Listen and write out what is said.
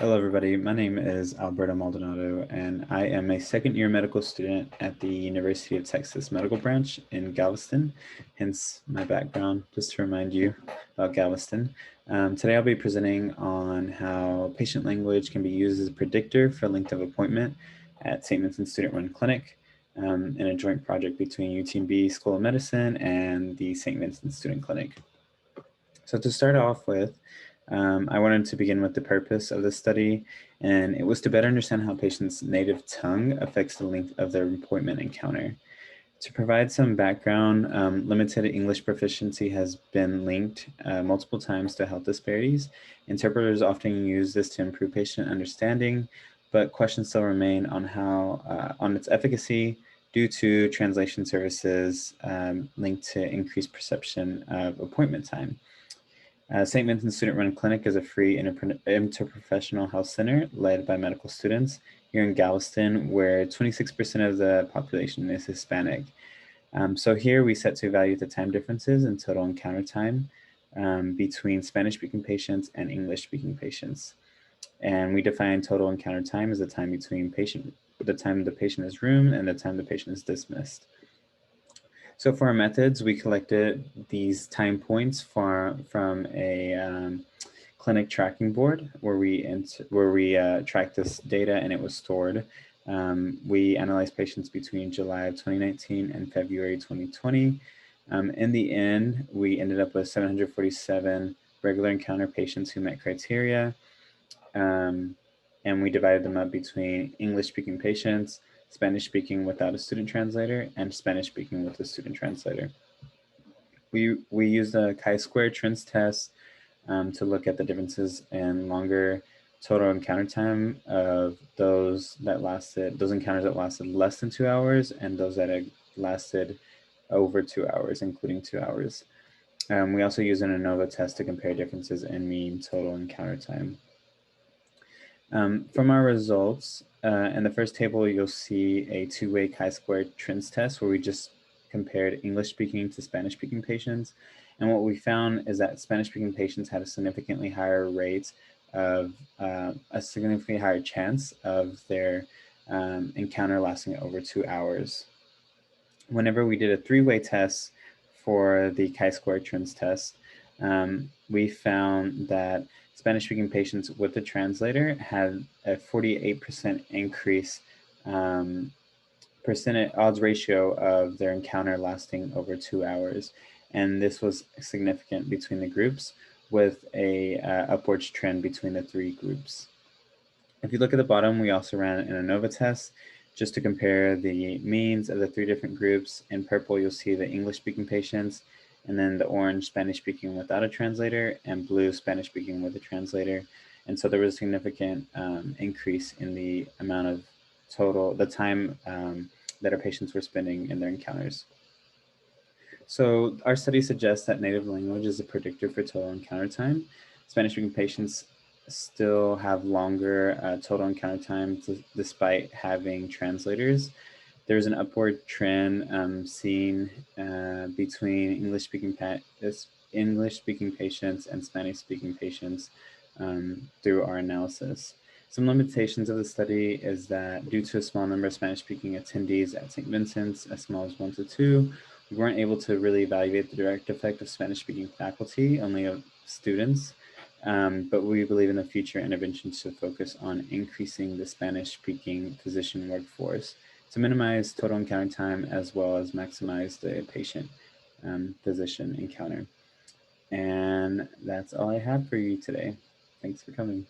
Hello, everybody. My name is Alberto Maldonado, and I am a second-year medical student at the University of Texas Medical Branch in Galveston, hence my background, just to remind you about Galveston. Today, I'll be presenting on how patient language can be used as a predictor for length of appointment at St. Vincent Student-Run Clinic in a joint project between UTMB School of Medicine and the St. Vincent Student Clinic. So to start off with, I wanted to begin with the purpose of the study, and it was to better understand how patients' native tongue affects the length of their appointment encounter. To provide some background, limited English proficiency has been linked multiple times to health disparities. Interpreters often use this to improve patient understanding, but questions still remain on on its efficacy due to translation services linked to increased perception of appointment time. St. Vincent Student-Run Clinic is a free interprofessional health center led by medical students here in Galveston, where 26% of the population is Hispanic. So here we set to evaluate the time differences in total encounter time between Spanish-speaking patients and English-speaking patients. And we define total encounter time as the time between the time the patient is roomed and the time the patient is dismissed. So for our methods, we collected these time points from a clinic tracking board where we tracked this data and it was stored. We analyzed patients between July of 2019 and February 2020. In the end, we ended up with 747 regular encounter patients who met criteria. And we divided them up between English-speaking patients, Spanish-speaking without a student translator, and Spanish-speaking with a student translator. We used a chi-square trends test to look at the differences in longer total encounter time of those encounters that lasted less than 2 hours and those that had lasted over 2 hours, including 2 hours. We also used an ANOVA test to compare differences in mean total encounter time. From our results, in the first table, you'll see a two-way chi-square trends test where we just compared English-speaking to Spanish-speaking patients. And what we found is that Spanish-speaking patients had a significantly higher rate of a significantly higher chance of their encounter lasting over 2 hours. Whenever we did a three-way test for the chi-square trends test, we found that Spanish-speaking patients with the translator had a 48% increase odds ratio of their encounter lasting over 2 hours. And this was significant between the groups with a upwards trend between the three groups. If you look at the bottom, we also ran an ANOVA test just to compare the means of the three different groups. In purple, you'll see the English-speaking patients, and then the orange Spanish-speaking without a translator, and blue Spanish-speaking with a translator. And so there was a significant increase in the amount of the time that our patients were spending in their encounters. So our study suggests that native language is a predictor for total encounter time. Spanish-speaking patients still have longer total encounter time despite having translators. There's an upward trend seen between English-speaking patients and Spanish-speaking patients through our analysis. Some limitations of the study is that due to a small number of Spanish-speaking attendees at St. Vincent's, as small as 1 to 2, we weren't able to really evaluate the direct effect of Spanish-speaking faculty, only of students. But we believe in the future interventions should focus on increasing the Spanish-speaking physician workforce to minimize total encounter time as well as maximize the patient physician encounter. And that's all I have for you today. Thanks for coming.